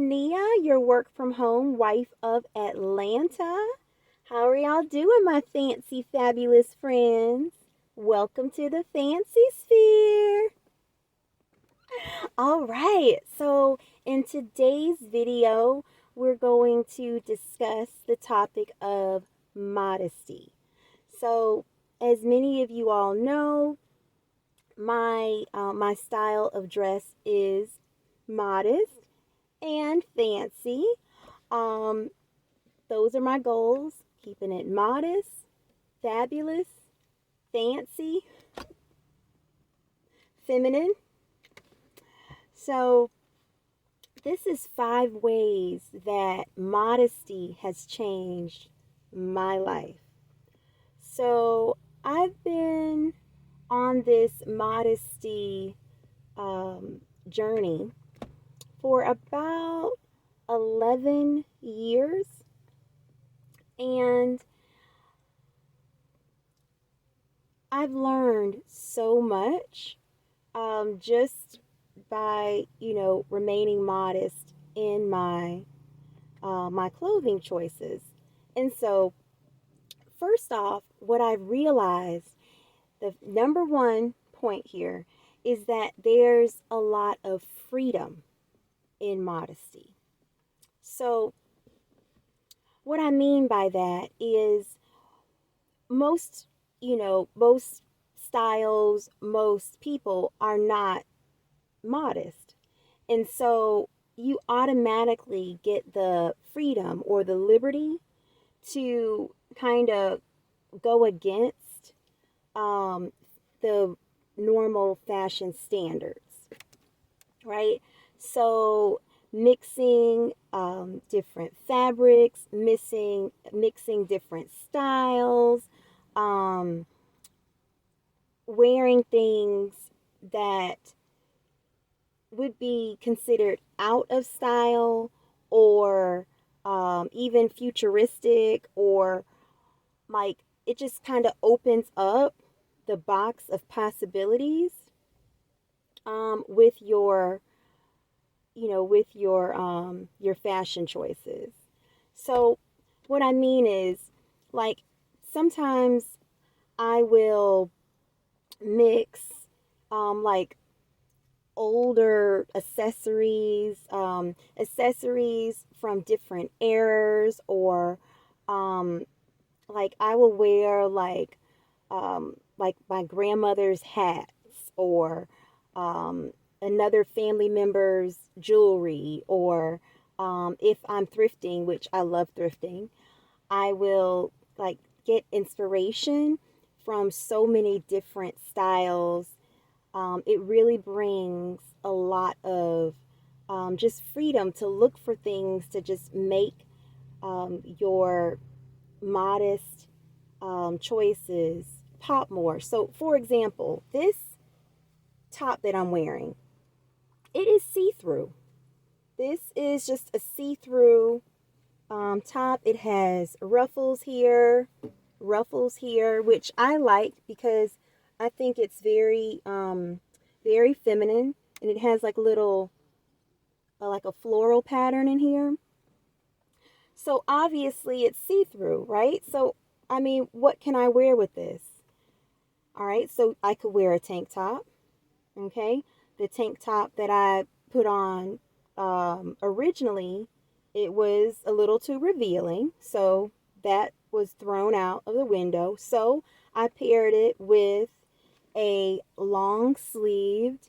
Tania, your work from home wife of Atlanta. How are y'all doing, my fancy, fabulous friends? Welcome to the Fancy Sphere. All right, so in today's video, we're going to discuss the topic of modesty. So, as many of you all know, my style of dress is modest and fancy. Um, those are my goals, keeping it modest, fabulous, fancy, feminine. So, this is 5 ways that modesty has changed my life. So, I've been on this modesty journey for about 11 years. And I've learned so much just by, remaining modest in my clothing choices. And so, first off, what I've realized, the number one point here is that there's a lot of freedom in modesty. So, what I mean by that is most, most styles, most people are not modest. And so you automatically get the freedom or the liberty to kind of go against the normal fashion standards, right? So mixing different fabrics, mixing different styles, um, wearing things that would be considered out of style or even futuristic, or like it just kind of opens up the box of possibilities with your fashion choices. So what I mean is, like, sometimes I will mix like older accessories from different eras, or um, like I will wear like my grandmother's hats, or um, another family member's jewelry, or if I'm thrifting, which I love thrifting, I will like get inspiration from so many different styles. It really brings a lot of just freedom to look for things to just make your modest choices pop more. So, for example, this top that I'm wearing, it is see-through. This is just a see-through top. It has ruffles here, which I like because I think it's very feminine, and it has like little like a floral pattern in here. So obviously it's see-through, right? So I mean, what can I wear with this? All right, so I could wear a tank top. Okay, the tank top that I put on originally, it was a little too revealing, so that was thrown out of the window. So I paired it with a long sleeved,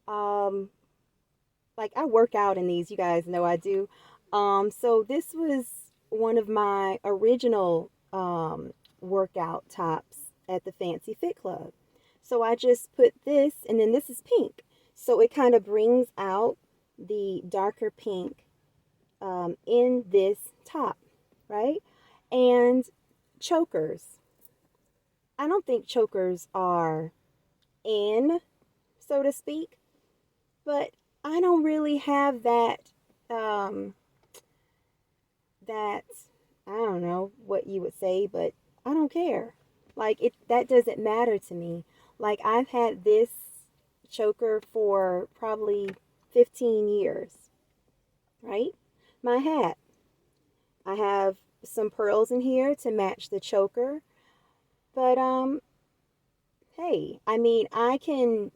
um, like I work out in these, you guys know I do. So this was one of my original workout tops at the Fancy Fit Club. So I just put this, and then this is pink. So it kind of brings out the darker pink in this top, right? And chokers. I don't think chokers are in, so to speak, but I don't really have um, that, I don't know what you would say, but I don't care. Like, that doesn't matter to me. Like, I've had this choker for probably 15 years. right? My hat. I have some pearls in here to match the choker. But hey, I mean, when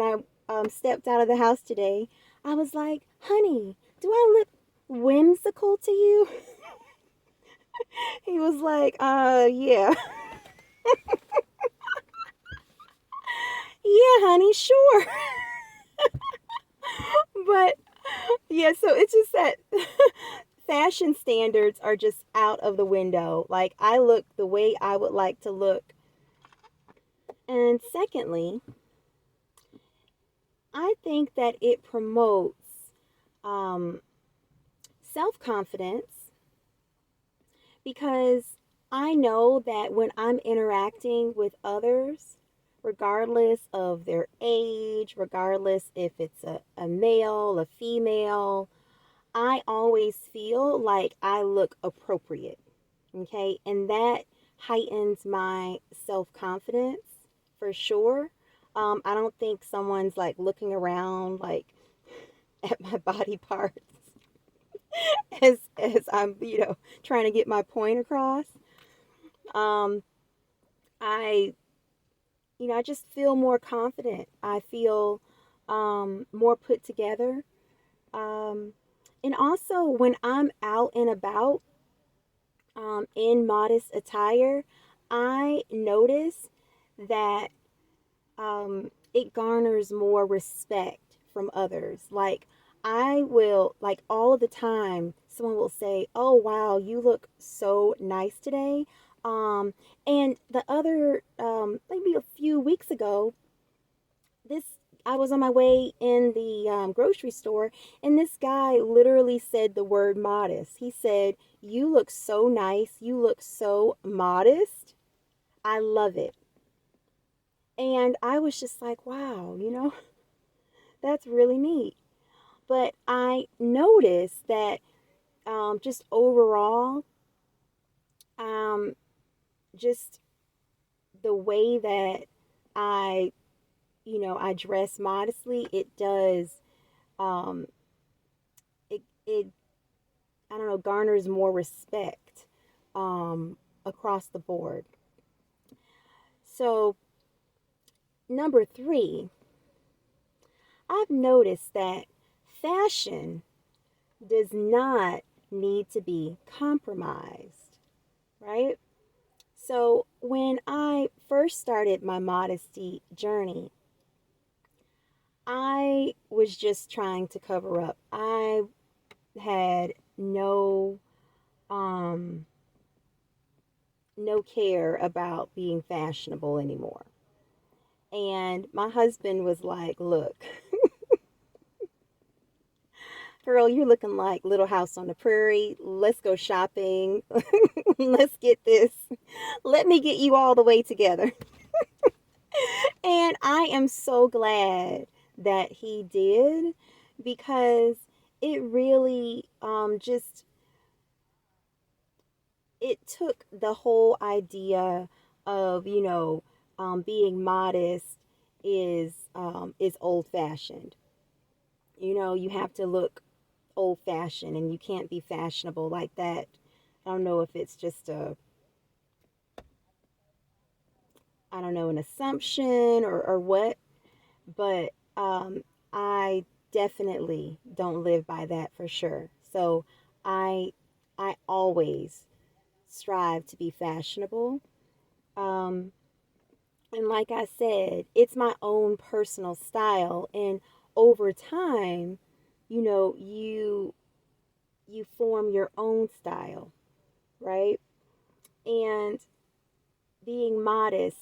I stepped out of the house today, I was like, "Honey, do I look whimsical to you?" He was like, yeah." "Yeah, honey, sure." But yeah, so it's just that fashion standards are just out of the window. Like, I look the way I would like to look. And secondly, I think that it promotes um, self confidence, because I know that when I'm interacting with others, regardless of their age, regardless if it's a male, a female, I always feel like I look appropriate. Okay. And that heightens my self confidence for sure. I don't think someone's like looking around like at my body parts as I'm, trying to get my point across. Um, I, I just feel more confident. I feel more put together. Um, and also, when I'm out and about in modest attire, I notice that it garners more respect from others. Like, I will, like, all of the time, someone will say, "Oh, wow, you look so nice today." And the other, maybe a few weeks ago, this I was on my way in the grocery store, and this guy literally said the word modest. He said, "You look so nice. You look so modest. I love it." And I was just like, wow, that's really neat. But I noticed that just overall, um, just the way that I, I dress modestly, it does, um, it I don't know, garners more respect across the board. So, number three, I've noticed that fashion does not need to be compromised, right? So, when I first started my modesty journey, I was just trying to cover up. I had um no care about being fashionable anymore. And my husband was like, "Look, girl, you're looking like Little House on the Prairie. Let's go shopping. Let's get this. Let me get you all the way together." And I am so glad that he did, because it really just it took the whole idea of, being modest is old fashioned. You have to look old fashioned, and you can't be fashionable like that. I don't know if it's just I don't know, an assumption or what, but I definitely don't live by that for sure. So I I always strive to be fashionable. Um, and like I said, it's my own personal style, and over time, you form your own style, right? And being modest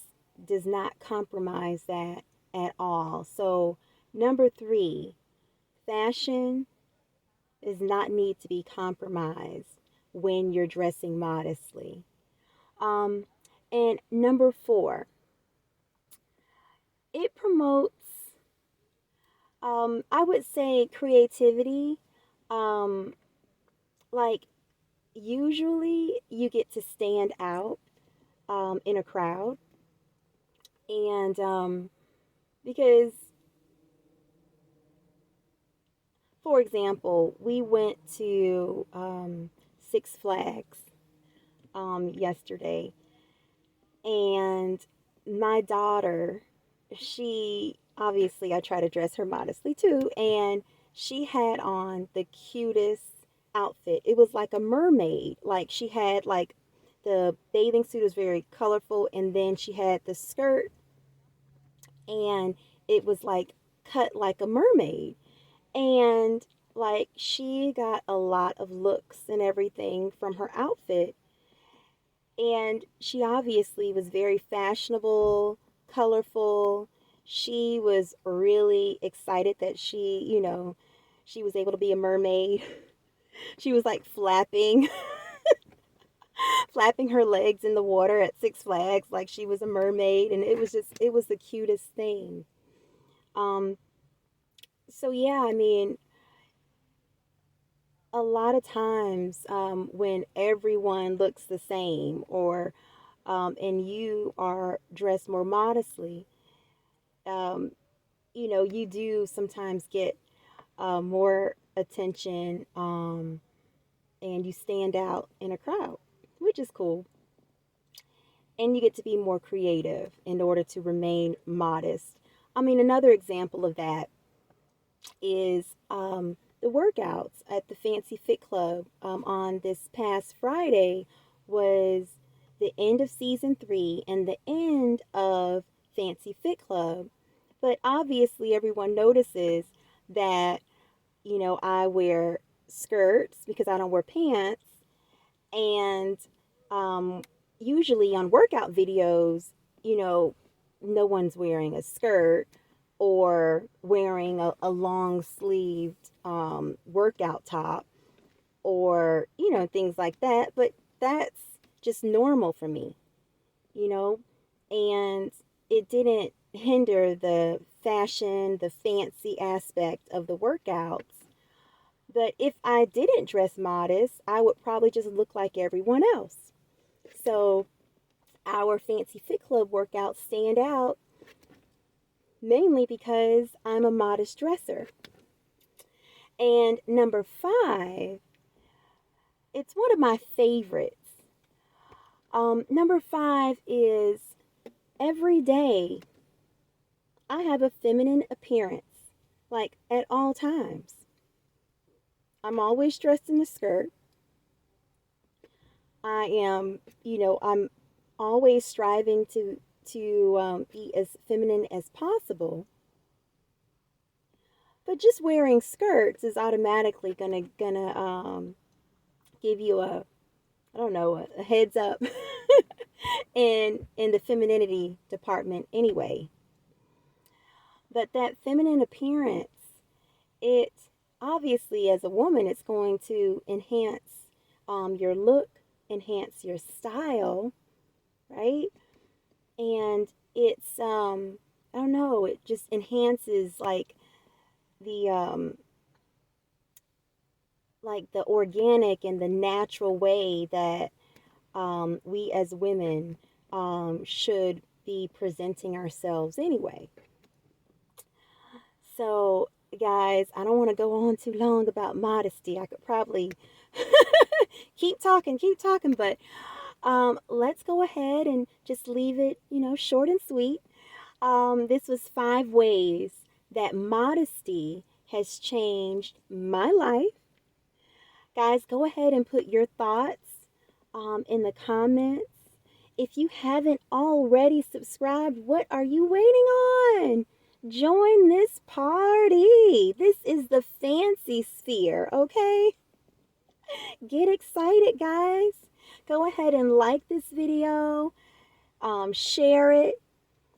does not compromise that at all. So, number three, fashion does not need to be compromised when you're dressing modestly. Um, and number four, it promotes, I would say, creativity. Um, like, usually you get to stand out in a crowd, and because For example, we went to Six Flags yesterday, and my daughter, she obviously, I try to dress her modestly too, and she had on the cutest outfit. It was like a mermaid. Like she had like the bathing suit was very colorful, and then she had the skirt, and it was like cut like a mermaid. And like she got a lot of looks and everything from her outfit. And she obviously was very fashionable, colorful. She was really excited that she was able to be a mermaid. She was like flapping her legs in the water at Six Flags like she was a mermaid, and it was the cutest thing. Um, so yeah, I mean, a lot of times when everyone looks the same, or and you are dressed more modestly, um, you do sometimes get more attention, and you stand out in a crowd, which is cool. And you get to be more creative in order to remain modest. I mean, another example of that is the workouts at the Fancy Fit Club on this past Friday was the end of season 3 and the end of Fancy Fit Club. But obviously, everyone notices that, I wear skirts because I don't wear pants. And um, usually on workout videos, you know, no one's wearing a skirt or wearing a long sleeved workout top, or, things like that. But that's just normal for me, you know, and it didn't hinder the fashion, the fancy aspect of the workouts. But if I didn't dress modest, I would probably just look like everyone else. So our Fancy Fit Club workouts stand out mainly because I'm a modest dresser. And number 5, it's one of my favorites. Number 5 is every day I have a feminine appearance, like at all times. I'm always dressed in a skirt. I am, I'm always striving to be as feminine as possible. But just wearing skirts is automatically gonna give you a, I don't know, a heads up in the femininity department anyway. But that feminine appearance, it obviously, as a woman, it's going to enhance your look, enhance your style, right? And it's I don't know, it just enhances the the organic and the natural way that we as women should be presenting ourselves anyway. So, guys, I don't want to go on too long about modesty. I could probably keep talking, but let's go ahead and just leave it, short and sweet. This was 5 ways that modesty has changed my life. Guys, go ahead and put your thoughts in the comments. If you haven't already subscribed, what are you waiting on? Join this party. This is the Fancysphere, okay? Get excited, guys. Go ahead and like this video, share it,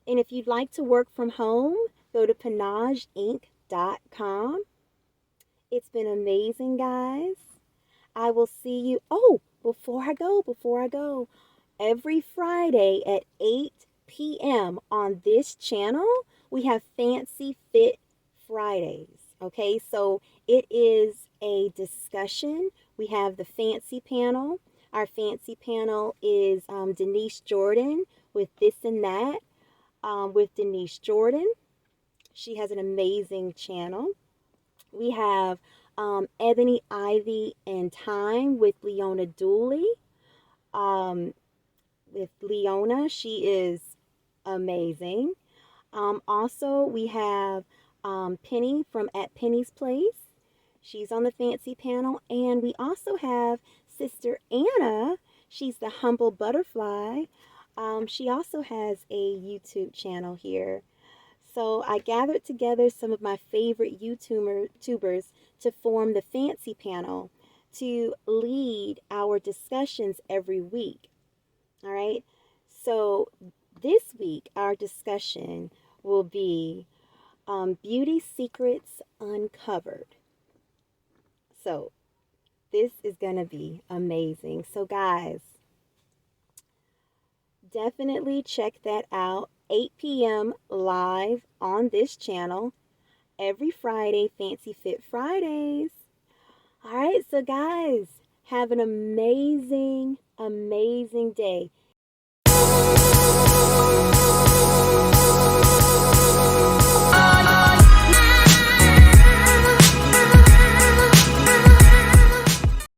and if you'd like to work from home, go to panageinc.com. It's been amazing, guys. I will see you. Oh, before I go, every Friday at 8 p.m. on this channel, we have Fancy Fit Fridays. Okay, so it is a discussion. We have the fancy panel. Our fancy panel is Denise Jordan with This and That with Denise Jordan. She has an amazing channel. We have Ebony, Ivy, and Time with Leona Dooley. With Leona, she is amazing. Also, we have Penny from At Penny's Place. She's on the fancy panel. And we also have Sister Anna. She's the Humble Butterfly. She also has a YouTube channel here. So I gathered together some of my favorite YouTubers to form the fancy panel to lead our discussions every week. All right. So this week, our discussion will be Beauty Secrets Uncovered. So this is going to be amazing. So guys, definitely check that out. 8 p.m. live on this channel every Friday, Fancy Fit Fridays. All right, so guys, have an amazing, amazing day.